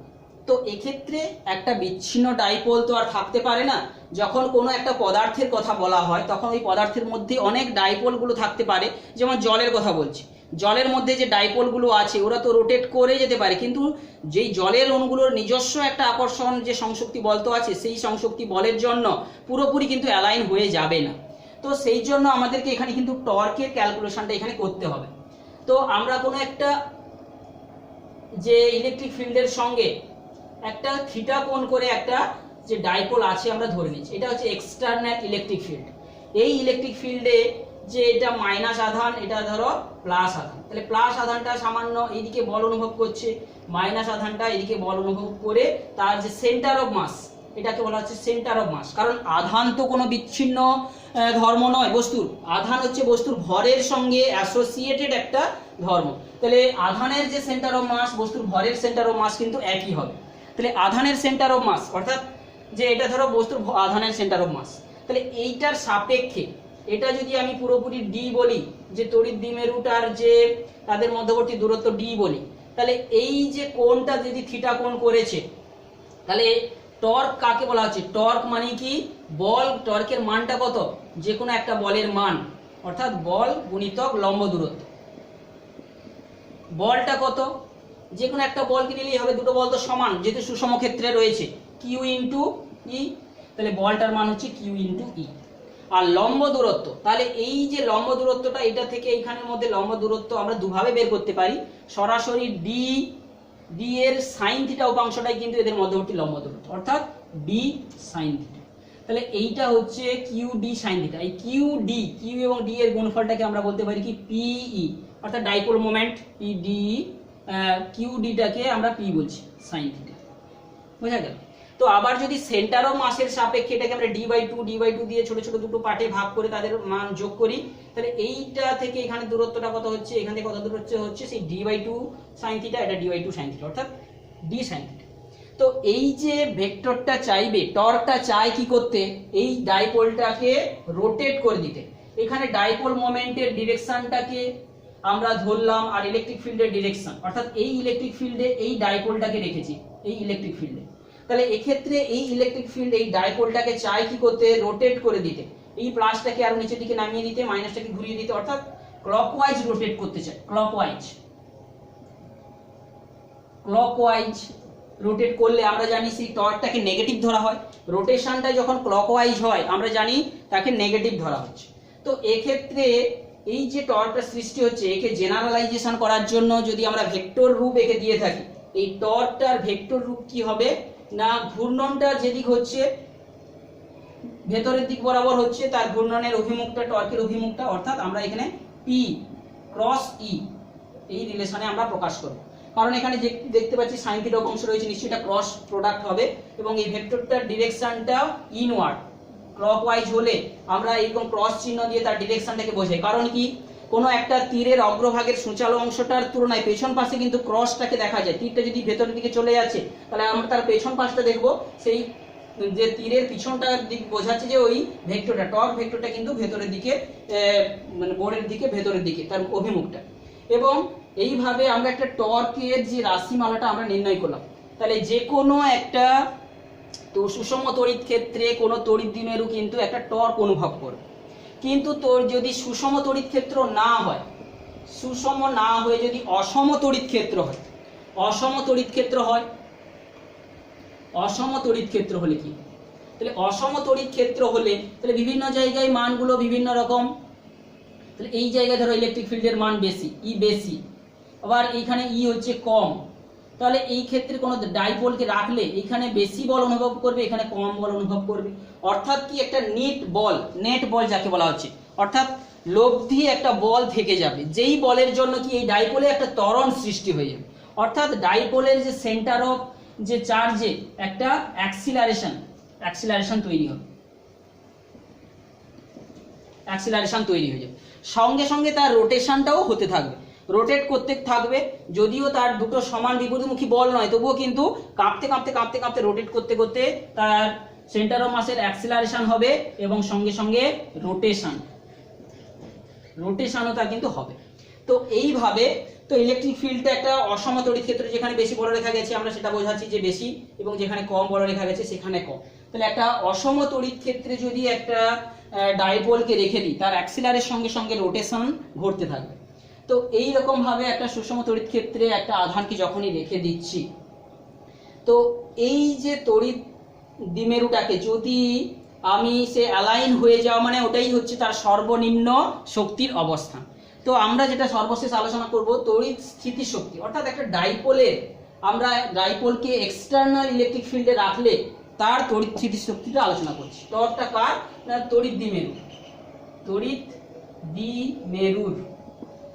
তো এক্ষেত্রে একটা বিচ্ছিন্ন ডাইপোল তো আর থাকতে পারে না, যখন কোনো একটা পদার্থের কথা বলা হয় তখন ওই পদার্থের মধ্যে অনেক ডাইপোলগুলো থাকতে পারে। যেমন জলের কথা বলছি, জলের মধ্যে যে ডাইপোলগুলো আছে ওরা তো রোটেট করে যেতে পারে, কিন্তু যেই জলের অণুগুলোর নিজস্ব একটা আকর্ষণ যে সংশক্তি বল তো আছে, সেই সংশক্তি বলের জন্য পুরোপুরি কিন্তু অ্যালাইন হয়ে যাবে না। তো সেই জন্য আমাদেরকে এখানে কিন্তু টর্কের ক্যালকুলেশনটা এখানে করতে হবে। তো আমরা কোনো একটা যে ইলেকট্রিক ফিল্ডের সঙ্গে একটা থিটা কোণ করে একটা যে ডাইপোল আছে আমরা ধরে নিচ্ছি, এটা হচ্ছে এক্সটার্নাল ইলেকট্রিক ফিল্ড। এই ইলেকট্রিক ফিল্ডে যে এটা মাইনাস আধান, এটা ধরো প্লাস আধান, তাহলে প্লাস আধানটা সামান্য এইদিকে বল অনুভব করছে, মাইনাস আধানটা এইদিকে বল অনুভব করে তার যে সেন্টার অফ মাস, এটাকে বলা হচ্ছে সেন্টার অফ মাস। কারণ আধান তো কোনো বিচ্ছিন্ন ধর্ম নয় বস্তুর, আধান হচ্ছে বস্তুর ভরের সঙ্গে অ্যাসোসিয়েটেড একটা ধর্ম। তাহলে আধানের যে সেন্টার অফ মাস, বস্তুর ভরের সেন্টার অফ মাস কিন্তু একই হবে। তাহলে আধানের সেন্টার অফ মাস অর্থাৎ যে এটা ধরো বস্তুর আধানের সেন্টার অফ মাস, তাহলে এইটার সাপেক্ষে এটা যদি আমি পুরোপুরি ডি বলি, যে তড়িৎ দ্বিমেরুটার যে তাদের মধ্যবর্তী দূরত্ব ডি বলি, তাহলে এই যে কোণটা যদি থিটা কোণ করেছে, তাহলে টর্ক কাকে বলা হচ্ছে? টর্ক মানে কি? বল, টর্কের মানটা কত? যে কোনো একটা বলের মান, অর্থাৎ বল গুণিতক লম্ব দূরত্ব। বলটা কত? যে কোনো একটা বলকে নিলেই হবে, দুটো বল তো সমান যেহেতু সুষম ক্ষেত্রে রয়েছে, কিউ ইন্টু ই, তাহলে বলটার মান হচ্ছে কিউ ইন্টু ই। আর লম্ব দূরত্ব, তাহলে এই যে লম্ব দূরত্বটা, এটা থেকে এইখানের মধ্যে লম্ব দূরত্ব আমরা দুভাবে বের করতে পারি। সরাসরি ডি ডি এর সাইন থিটা উপাংশটাই কিন্তু এদের মধ্যবর্তী লম্ব দূরত্ব, অর্থাৎ ডি সাইন থিটা। তাহলে এইটা হচ্ছে কিউ ডি সাইন থিটা। এই কিউ ডি, কিউ এবং ডি এর গুণফলটাকে আমরা বলতে পারি কি? পিই, অর্থাৎ dipole moment P D, Q ডিটাকে আমরা পি বলছি, সাইন থিটা। বোঝা গেল? তো আবার যদি সেন্টার অফ মাসের সাপেক্ষে এটাকে আমরা ডি বাই টু দিয়ে ছোট ছোট দুটো পার্টে ভাগ করে তাদের মান যোগ করি, তাহলে এইটা থেকে এখানে দূরত্বটা কত হচ্ছে? এখান থেকে কত দূর হচ্ছে সেই ডি/2 সাইন থিটা, এটা ডি/2 সাইন থিটা, অর্থাৎ ডি সাইন থিটা। তো এই যে ভেক্টরটা চাইবে, টর্কটা চাই কি করতে? এই ডাইপোলটাকে রোটেট করে দিতে। এখানে ডাইপোল মোমেন্টের ডিরেকশনটাকে আমরা ধরলাম, আর ইলেকট্রিক ফিল্ডের ডিরেকশন, অর্থাৎ এই ইলেকট্রিক ফিল্ডে এই ডাইপোলটাকে রেখেছি, এই ইলেকট্রিক ফিল্ডে। তাহলে এক্ষেত্রে এই ইলেকট্রিক ফিল্ড এই ডাইপোলটাকে চাই কি করতে? রোটেট করে দিতে। এই প্লাসটাকে আরো নিচের দিকে নামিয়ে দিতে, মাইনাসটাকে ঘুরিয়ে দিতে, অর্থাৎ ক্লকওয়াইজ রোটেট করতে চাই। ক্লকওয়াইজ রোটেট করলে আমরা জানি সেই টর্কটাকে নেগেটিভ ধরা হয়। রোটেশনটা যখন ক্লকওয়াইজ হয় আমরা জানি তাকে নেগেটিভ ধরা হচ্ছে। তো এক্ষেত্রে এই যে টর্কটা সৃষ্টি হচ্ছে, একে জেনারেলাইজেশন করার জন্য যদি আমরা ভেক্টর রূপ একে দিয়ে থাকি, এই টর্কটার ভেক্টর রূপ কি হবে না? ঘূর্ণনটা যেদিক হচ্ছে ভেতরের দিক বরাবর হচ্ছে, তার ঘূর্ণনের অভিমুখটা টর্কের অভিমুখটা, অর্থাৎ আমরা এখানে পি ক্রস ই এই রিলেশনে আমরা প্রকাশ করব। কারণ এখানে যে দেখতে পাচ্ছি সাইন থিটা অংশ রয়েছে, নিশ্চয়ই এটা ক্রস প্রোডাক্ট হবে, এবং এই ভেক্টরটার ডিরেকশনটা ইনওয়ার্ড। ক্লকওয়াইজ হলে আমরা এরকম ক্রস চিহ্ন দিয়ে তার ডিরেকশনটাকে বোঝাই। কারণ কি? কোনো একটা তীরের অগ্রভাগের সূচালো অংশটার তুলনায় পেছন পাশে কিন্তু ক্রসটাকে দেখা যায়। তীরটা যদি ভেতরের দিকে চলে যাচ্ছে, তাহলে আমরা তার পেছন পাশটা দেখবো, সেই যে তীরের পিছনটার দিক বোঝাচ্ছে যে ওই ভেক্টরটা, টর্ক ভেক্টরটা কিন্তু ভেতরের দিকে, মানে বোর্ডের দিকে ভেতরের দিকে তার অভিমুখটা। এবং এইভাবে আমরা একটা টর্কের যে রাশিমালাটা আমরা নির্ণয় করলাম। তাহলে যে কোনো একটা তো সুষম তড়িৎ ক্ষেত্রে কোনো তড়িৎ দ্বিমেরু কিন্তু একটা টর্ক অনুভব করবে। কিন্তু তোর যদি সুষম তড়িৎ ক্ষেত্র না হয়, সুষম না হয়ে যদি অসম তড়িৎ ক্ষেত্র হয়, অসম তড়িৎ ক্ষেত্র হয়, অসম তড়িৎ ক্ষেত্র হলে কি? তাহলে অসম তড়িৎ ক্ষেত্র হলে তাহলে বিভিন্ন জায়গায় মানগুলো বিভিন্ন রকম। তাহলে এই জায়গায় ধরো ইলেকট্রিক ফিল্ডের মান বেশি, ই বেশি, আবার এইখানে ই হচ্ছে কম। তাহলে এই ক্ষেত্রে কোনো ডাইপোলকে রাখলে এখানে বেশি বল অনুভব করবে, এখানে কম বল অনুভব করবে। অর্থাৎ কি? একটা নেট বল যাকে বলা হচ্ছে, অর্থাৎ লব্ধি একটা বল থেকে যাবে, যেই বলের জন্য কি এই ডাইপোলে একটা ত্বরণ সৃষ্টি হয়ে যাবে। অর্থাৎ ডাইপোলের যে সেন্টার অফ যে চার্জে একটা অ্যাক্সিলারেশন তৈরি হবে, অ্যাক্সিলারেশন তৈরি হয়ে যাবে। সঙ্গে সঙ্গে তার রোটেশনটাও হতে থাকবে, রোটেট করতে থাকবে। যদিও তার দুটো সমান বিপরীতমুখী বল নয়, তবুও কিন্তু কাঁপতে কাঁপতে কাঁপতে কাঁপতে রোটেট করতে করতে তার সেন্টার অফ মাসের অ্যাক্সিলারেশন হবে, এবং সঙ্গে সঙ্গে রোটেশনও তার কিন্তু হবে। তো এইভাবে তো ইলেকট্রিক ফিল্ডটা একটা অসম তড়িৎ ক্ষেত্র, যেখানে বেশি বলরেখা গেছে আমরা সেটা বোঝাচ্ছি যে বেশি, এবং যেখানে কম বলরেখা গেছে সেখানে কম। তাহলে একটা অসম তড়িৎ ক্ষেত্রে যদি একটা ডাইপোলকে রেখে দিই, তার অ্যাক্সিলারের সঙ্গে সঙ্গে রোটেশন ঘটতে থাকবে। তো এই রকম ভাবে একটা সুষম তড়িৎ ক্ষেত্রে একটা আধানকে যখনই রেখে দিচ্ছি, তো এই যে তড়িৎ দ্বিমেরুটাকে যদি আমি সে অ্যালাইন হয়ে যাওয়া, মানে ওটাই হচ্ছে তার সর্বনিম্ন শক্তির অবস্থান। তো আমরা যেটা সর্বশেষ আলোচনা করব তড়িৎ স্থিতিশক্তি, অর্থাৎ একটা ডাইপোলের, আমরা ডাইপোলকে এক্সটার্নাল ইলেকট্রিক ফিল্ডে রাখলে তার তড়িৎ স্থিতিশক্তিটা আলোচনা করছি। টর্কটা কার? না তড়িৎ দ্বিমেরুর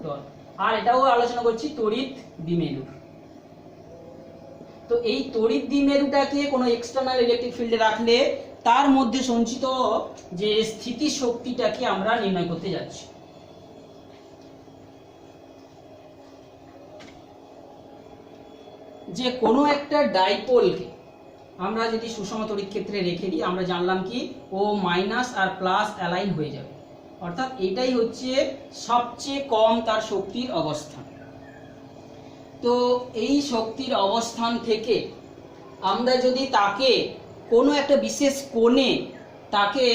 টর্ক। আর এটাও আলোচনা করছি তড়িৎ দ্বিমেরুর। তো এই তড়িৎ দ্বিমেরুটাকে কোনো এক্সটার্নাল ইলেকট্রিক ফিল্ডে রাখলে তার মধ্যে সঞ্চিত যে স্থিতি শক্তিটাকে আমরা নির্ণয় করতে যাচ্ছি। যে কোনো একটা ডাইপোলকে আমরা যদি সুষম তড়িৎ ক্ষেত্রে রেখে দিই, আমরা জানলাম কি ও মাইনাস আর প্লাস অ্যালাইন হয়ে যাবে। অর্থাৎ এটাই হচ্ছে সবচেয়ে কম তার শক্তির অবস্থান। তো এই শক্তির অবস্থান থেকে আমরা যদি তাকে কোনো একটা বিশেষ কোণে তাকে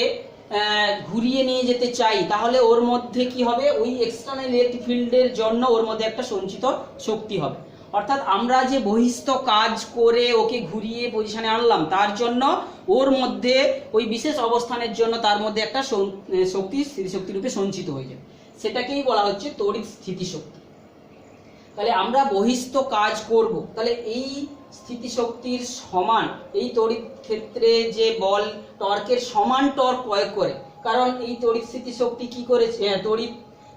ঘুরিয়ে নিয়ে যেতে চাই, তাহলে ওর মধ্যে কি হবে, ওই এক্সটার্নাল ইলেকট্রিক ফিল্ডের জন্য ওর মধ্যে একটা সঞ্চিত শক্তি হবে। অর্থাৎ আমরা যে বহিস্থ কাজ করে ওকে ঘুরিয়ে পজিশনে আনলাম, তার জন্য ওর মধ্যে ওই বিশেষ অবস্থানের জন্য তার মধ্যে একটা শক্তি স্থিতিশক্তি রূপে সঞ্চিত হয়ে যায়, সেটাকেই বলা হচ্ছে তড়িৎ স্থিতিশক্তি। তাহলে আমরা বহিস্থ কাজ করব, তাহলে এই স্থিতিশক্তির সমান এই তড়িৎ ক্ষেত্রে যে বল টর্কের সমান টর্ক প্রয়োগ করে, কারণ এই তড়িৎ স্থিতিশক্তি কি করেছে, তড়িৎ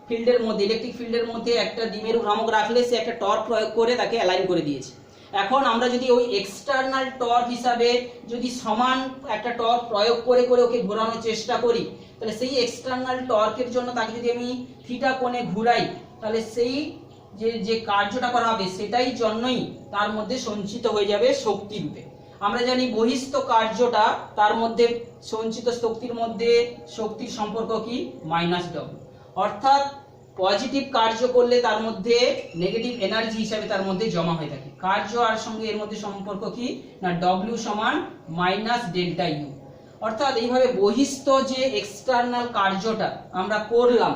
ফিল্ডের মধ্যে ইলেকট্রিক ফিল্ডের মধ্যে একটা দ্বিমেরু ভ্রামক রাখলে সে একটা টর্ক প্রয়োগ করে তাকে অ্যালাইন করে দিয়েছে। এখন আমরা যদি ওই এক্সটার্নাল টর্ক হিসাবে যদি সমান একটা টর্ক প্রয়োগ করে করে ওকে ঘোরানোর চেষ্টা করি, তাহলে সেই এক্সটার্নাল টর্কের জন্য তাকে যদি আমি থিটা কোণে ঘুরাই, তাহলে সেই যে কার্যটা করা হবে সেটাই জন্যই তার মধ্যে সঞ্চিত হয়ে যাবে শক্তি রূপে। আমরা জানি বহিস্থ কার্যটা, তার মধ্যে সঞ্চিত শক্তির মধ্যে শক্তির সম্পর্ক কি, মাইনাস ডব্লিউ। অর্থাৎ পজিটিভ কার্য করলে তার মধ্যে নেগেটিভ এনার্জি হিসাবে তার মধ্যে জমা হয়ে থাকে। কার্য আর সঙ্গে এর মধ্যে সম্পর্ক কি না, ডব্লিউ সমান মাইনাস ডেল্টা ইউ। অর্থাৎ এইভাবে বহিস্থ যে এক্সটার্নাল কার্যটা আমরা করলাম,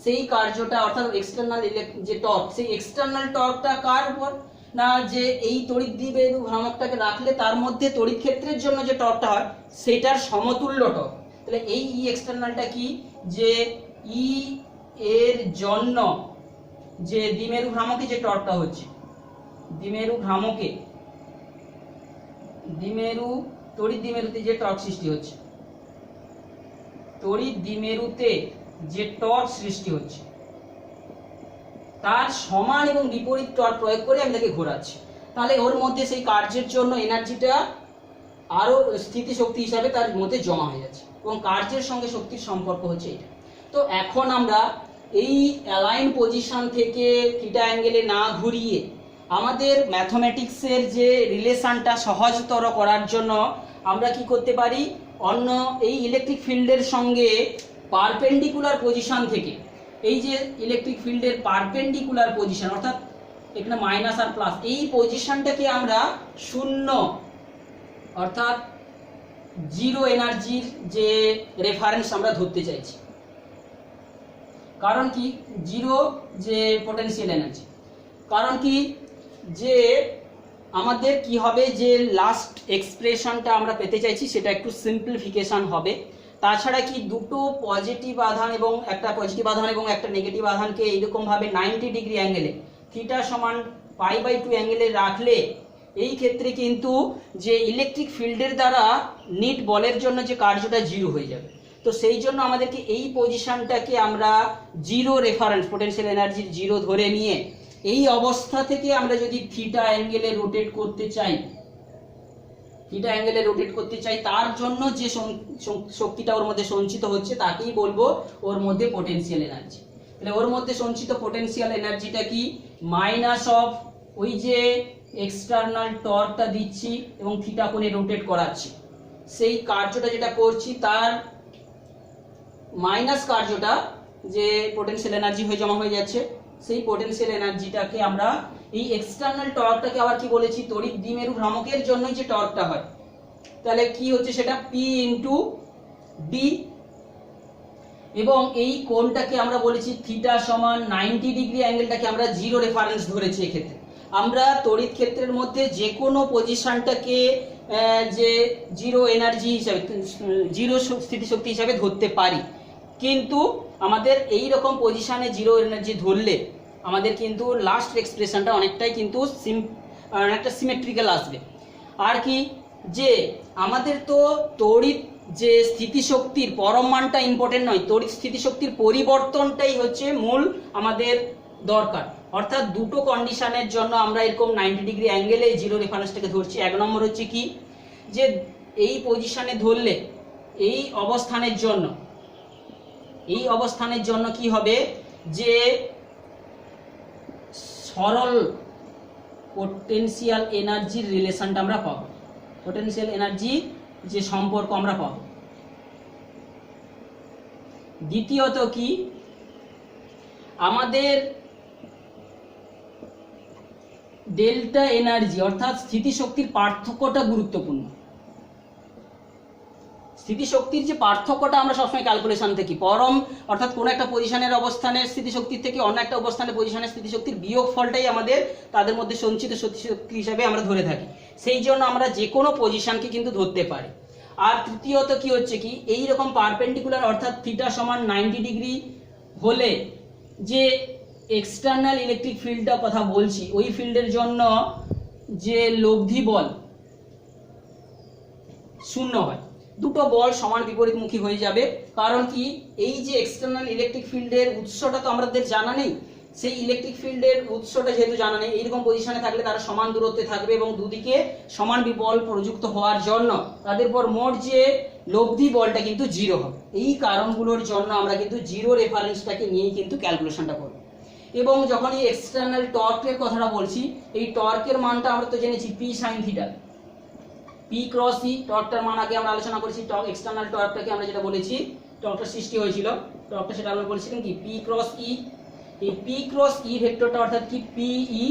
সেই কার্যটা অর্থাৎ এক্সটার্নাল যে টর্ক, সেই এক্সটার্নাল টর্কটা কার উপর না, যে এই তড়িৎ দ্বিমেরু ভ্রামকটাকে রাখলে তার মধ্যে তড়িৎ ক্ষেত্রের জন্য যে টর্কটা হয় সেটার সমতুল্য টর্ক। তাহলে এই ই এক্সটার্নালটা কি, যে ই এর জন্য যে দ্বিমেরু ভ্রামকে যে টর্কটা হচ্ছে, দ্বিমেরু ভ্রামকে তড়িৎ দ্বিমেরুতে যে টর্ক সৃষ্টি হচ্ছে, তড়িৎ দ্বিমেরুতে যে টর্ক সৃষ্টি হচ্ছে তার সমান এবং বিপরীত টর্ক প্রয়োগ করে আমি তাকে ঘোরাচ্ছি। তাহলে ওর মধ্যে সেই কার্যের জন্য এনার্জিটা আরো স্থিতিশক্তি হিসাবে তার মধ্যে জমা হয়ে যাচ্ছে, এবং কার্যের সঙ্গে শক্তির সম্পর্ক হচ্ছে এটা। তো এখন আমরা এই অ্যালাইন পজিশন থেকে থিটা অ্যাঙ্গেলে না ঘুরিয়ে আমাদের ম্যাথমেটিক্সের যে রিলেশনটা সহজতর করার জন্য আমরা কি করতে পারি, অন্য এই ইলেকট্রিক ফিল্ডের সঙ্গে পারপেন্ডিকুলার পজিশন থেকে, এই যে ইলেকট্রিক ফিল্ডের পারপেন্ডিকুলার পজিশন অর্থাৎ এখানে মাইনাস আর প্লাস, এই পজিশনটাকে আমরা শূন্য অর্থাৎ জিরো এনার্জির যে রেফারেন্স আমরা ধরতে চাইছি। কারণ কি, জিরো যে পোটেনশিয়াল এনার্জি, কারণ কি যে আমাদের কি হবে, যে লাস্ট এক্সপ্রেশনটা আমরা পেতে চাইছি সেটা একটু সিম্পলিফিকেশন হবে। তাছাড়া কি দুটো পজিটিভ আধান এবং একটা পজিটিভ আধান এবং একটা নেগেটিভ আধানকে এইরকম ভাবে 90 ডিগ্রি অ্যাঙ্গেলে থিটা সমান π/2 অ্যাঙ্গেলে রাখলে এই ক্ষেত্রে কিন্তু যে ইলেকট্রিক ফিল্ডের দ্বারা নিট বলের জন্য যে কার্যটা জিরো হয়ে যাবে। তো সেই জন্য আমাদেরকে এই পজিশনটাকে আমরা জিরো রেফারেন্স পোটেনশিয়াল এনার্জির জিরো ধরে নিয়ে এই অবস্থা থেকে আমরা যদি থিটা অ্যাঙ্গেলে রোটেট করতে চাই, তার জন্য যে শক্তিটা ওর মধ্যে সঞ্চিত হচ্ছে তাকেই বলবো ওর মধ্যে পোটেনশিয়াল এনার্জি। তাহলে ওর মধ্যে সঞ্চিত পোটেনশিয়াল এনার্জিটা কি, মাইনাস অফ ওই যে এক্সটার্নাল টর্কটা দিচ্ছি এবং থিটা কোণে রোটেট করাচ্ছি, সেই কার্যটা যেটা করছি তার মাইনাস কার্যটা যে পোটেনশিয়াল এনার্জি হয়ে জমা হয়ে যাচ্ছে, সেই পোটেনশিয়াল এনার্জিটাকে আমরা এই এক্সটার্নাল টর্কটাকে আবার কি বলেছি, তড়িৎ দ্বিমেরু ভ্রামকের জন্যই যে টর্কটা হয়, তাহলে কি হচ্ছে সেটা P ইনটু ডি, এবং এই কোণটাকে আমরা বলেছি থিটা সমান 90 ডিগ্রি অ্যাঙ্গেলটাকে আমরা জিরো রেফারেন্স ধরেছি। এক্ষেত্রে আমরা তড়িৎ ক্ষেত্রের মধ্যে যে কোনো পজিশনটাকে যে জিরো এনার্জি হিসাবে, জিরো স্থিতিশক্তি হিসাবে ধরতে পারি, কিন্তু আমাদের এই রকম পজিশনে জিরো এনার্জি ধরলে আমাদের কিন্তু লাস্ট এক্সপ্রেশনটা অনেকটাই কিন্তু অনেকটা সিমেট্রিক্যাল আসবে। আর কি যে আমাদের তো তড়িৎ যে স্থিতিশক্তির পরম মানটা ইম্পর্টেন্ট নয়, তড়িৎ স্থিতিশক্তির পরিবর্তনটাই হচ্ছে মূল আমাদের দরকার। অর্থাৎ দুটো কন্ডিশনের জন্য আমরা এরকম 90 ডিগ্রি অ্যাঙ্গেলে জিরো রেফারেন্সটাকে ধরছি। এক নম্বর হচ্ছে কি, যে এই পজিশনে ধরলে এই অবস্থানের জন্য কি হবে, যে সরল পোটেনশিয়াল এনার্জির রিলেশনটা আমরা পাবো, পোটেনশিয়াল এনার্জি যে সম্পর্ক আমরা পাবো। দ্বিতীয়ত কি, আমাদের ডেল্টা এনার্জি অর্থাৎ স্থিতিশক্তির পার্থক্যটা গুরুত্বপূর্ণ। স্থিতিশক্তির যে পার্থক্যটা আমরা সবসময় ক্যালকুলেশন থেকে পরম অর্থাৎ কোনো একটা পজিশনের অবস্থানের স্থিতিশক্তির থেকে অন্য একটা অবস্থানের পজিশনের স্থিতিশক্তির বিয়োগ ফলটাই আমাদের তাদের মধ্যে সঞ্চিত স্থিতিশক্তি হিসাবে আমরা ধরে থাকি। সেই জন্য আমরা যে কোনো পজিশনকে কিন্তু ধরতে পারি। আর তৃতীয়ত কি হচ্ছে কি, এই রকম পারপেন্ডিকুলার অর্থাৎ থিটা সমান 90 ডিগ্রি হলে যে এক্সটার্নাল ইলেকট্রিক ফিল্ডটা কথা বলছি, ওই ফিল্ডের জন্য যে লব্ধি বল শূন্য হয়। দুটো বল সমান বিপরীতমুখী হয়ে যাবে। কারণ কি, এই যে এক্সটার্নাল ইলেকট্রিক ফিল্ডের উৎসটা তো আমাদের জানা নেই, সেই ইলেকট্রিক ফিল্ডের উৎসটা যেহেতু জানা নেই, এইরকম পজিশনে থাকলে তারা সমান দূরত্বে থাকবে এবং দুদিকে সমান বল প্রযুক্ত হওয়ার জন্য তাদের পর মোট যে লব্ধি বলটা কিন্তু জিরো হবে। এই কারণগুলোর জন্য আমরা কিন্তু জিরো রেফারেন্সটাকে নিয়েই কিন্তু ক্যালকুলেশনটা করব। এবং যখন এই এক্সটার্নাল টর্কের কথাটা বলছি, এই টর্কের মানটা আমরা তো জেনেছি P sine theta, P cross E. টর্কটার মান আগে আমরা আলোচনা করেছি। টর্ক এক্সটার্নাল টর্কটাকে আমরা যেটা বলেছি, টর্কটা সৃষ্টি হয়েছিল, টর্কটা সেটা আমরা বলেছিলাম কি পি ক্রস ই। এই পি ক্রস ই ভেক্টরটা অর্থাৎ কি পি ই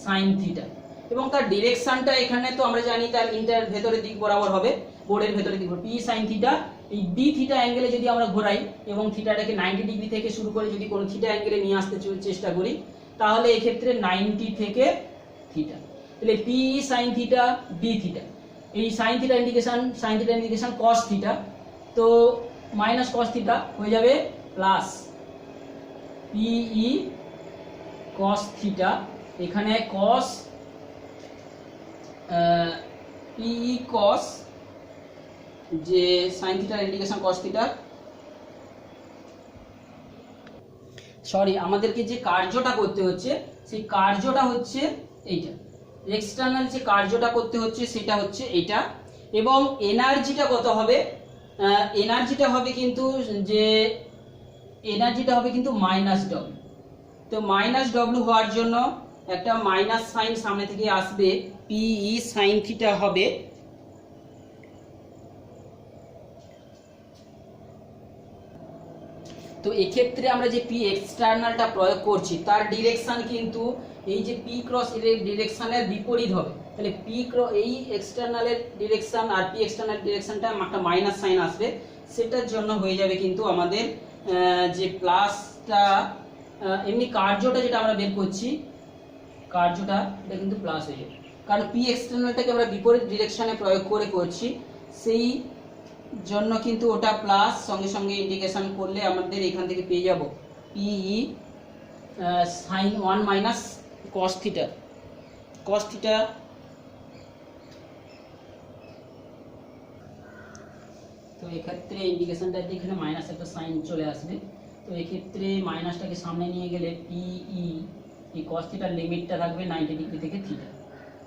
সাইন থিটা, এবং তার ডিরেকশনটা এখানে তো আমরা জানি তার ইন্টার ভেতরের দিক বরাবর হবে, বোর্ডের ভেতরের দিক পি সাইন থিটা। এই ডি থিটা অ্যাঙ্গেলে যদি আমরা ঘোরাই এবং থিটাটাকে 90 ডিগ্রি থেকে শুরু করে যদি কোনো থিটা অ্যাঙ্গেলে নিয়ে আসতে চেষ্টা করি, তাহলে এক্ষেত্রে 90 থেকে থিটা, তাহলে P E sine theta D theta. এই sine theta indication cos theta, তো মাইনাস কস থিটা হয়ে যাবে প্লাস পিই কস থিটা। এখানে কস পিই কস যে সাইন থিটার ইন্ডিকেশন কস থিটা, সরি আমাদেরকে যে কার্যটা করতে হচ্ছে সেই কার্যটা হচ্ছে এইটা, এক্সটার্নাল যে কার্যটা করতে হচ্ছে সেটা হচ্ছে এটা। এবং এনার্জিটা কত হবে, এনার্জিটা হবে কিন্তু মাইনাস ডব্লিউ। তো মাইনাস ডব্লিউ হওয়ার জন্য একটা মাইনাস সাইন সামনে থেকে আসবে, পিই সাইন থিটা হবে তো এক্ষেত্রে আমরা যে পি এক্সটার্নালটা প্রয়োগ করছি তার ডিরেকশন কিন্তু এই যে পি ক্রস এর ডিরেকশনের বিপরীত হবে। তাহলে পি এই এক্সটার্নালের ডিরেকশন আর পি এক্সটার্নাল ডিরেকশনটা একটা মাইনাস সাইন আসবে, সেটার জন্য হয়ে যাবে কিন্তু আমাদের যে প্লাসটা, এমনি কার্যটা যেটা আমরা বের করছি কার্যটা এটা কিন্তু প্লাস হয়ে যাবে, কারণ পি এক্সটার্নালটাকে আমরা বিপরীত ডিরেকশনে প্রয়োগ করছি, সেই জন্য কিন্তু ওটা প্লাস সঙ্গে সঙ্গে ইন্ডিকেশন করলে আমাদের এখান থেকে পেয়ে যাব পিই সাইন 1 মাইনাস কস থিটা। তো এক্ষেত্রে ইন্ডিকেশনটা এখানে মাইনাস একটা সাইন চলে আসবে, তো এক্ষেত্রে মাইনাসটাকে সামনে নিয়ে গেলে পিই এই কস থিটার লিমিটটা থাকবে 90 ডিগ্রি থেকে থিটা।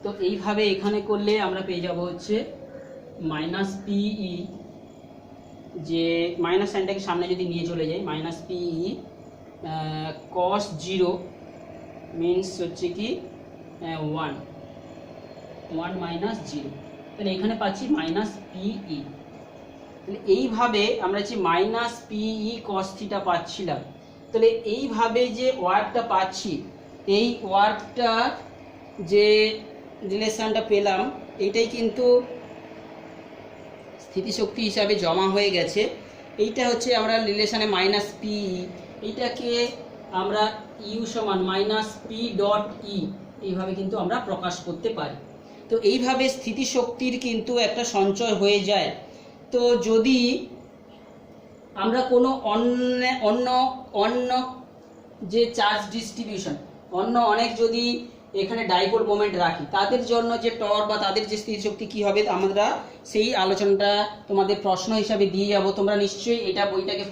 তো এইভাবে এখানে করলে আমরা পেয়ে যাব হচ্ছে মাইনাস পিই, যে মাইনাস সাইনটাকে সামনে যদি নিয়ে চলে যাই, মাইনাস পিই কস 0 মিনস হচ্ছে কি 1 মাইনাস 0, তাহলে এখানে পাচ্ছি মাইনাস পিই। তাহলে এইভাবে আমরা যে মাইনাস পিই কস থিটা পাচ্ছিলাম, তাহলে এইভাবে যে ওয়ার্কটা পাচ্ছি, এই ওয়ার্কটা যে রিলেশনটা পেলাম এইটাই কিন্তু স্থিতিশক্তি হিসাবে জমা হয়ে গেছে। এইটা হচ্ছে আমরা রিলেশনে মাইনাস পিই, এইটাকে আমরা ইউ সমান মাইনাস পি ডট ই এইভাবে কিন্তু আমরা প্রকাশ করতে পারি। তো এইভাবে স্থিতিশক্তির কিন্তু একটা সঞ্চয় হয়ে যায়। তো যদি আমরা কোনো অন্য যে চার্জ ডিস্ট্রিবিউশন অনেক যদি এখানে ডাইপোল মোমেন্ট রাখি, তাদের জন্য যে টর্ক বা তাদের যে স্থিতিশক্তি কী হবে আমরা সেই আলোচনাটা তোমাদের প্রশ্ন হিসাবে দিয়ে যাব, তোমরা নিশ্চয়ই এটা বইটাকে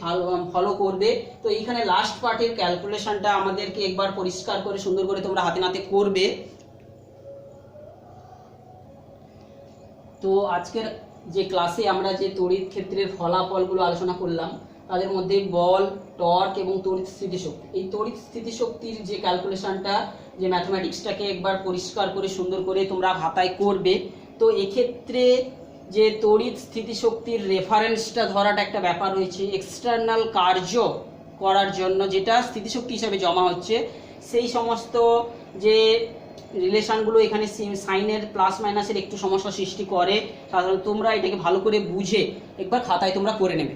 ফলো করবে। তো এইখানে লাস্ট পার্টের ক্যালকুলেশনটা আমাদেরকে একবার পরিষ্কার করে সুন্দর করে তোমরা হাতে নাতে করবে। তো আজকের যে ক্লাসে আমরা যে তড়িৎ ক্ষেত্রের ফলাফলগুলো আলোচনা করলাম, তাদের মধ্যে বল, টর্ক এবং তড়িৎ স্থিতিশক্তি, এই তড়িৎ স্থিতিশক্তির যে ক্যালকুলেশনটা, যে ম্যাথমেটিক্সটাকে একবার পরিষ্কার করে সুন্দর করে তোমরা খাতায় করবে। তো এক্ষেত্রে যে তড়িৎ স্থিতিশক্তির রেফারেন্সটা ধরাটা একটা ব্যাপার রয়েছে, এক্সটার্নাল কার্য করার জন্য যেটা স্থিতিশক্তি হিসাবে জমা হচ্ছে সেই সমস্ত যে রিলেশনগুলো এখানে সাইনের প্লাস মাইনাসের একটু সমস্যা সৃষ্টি করে। সাধারণত তোমরা এটাকে ভালো করে বুঝে একবার খাতায় তোমরা করে নেবে।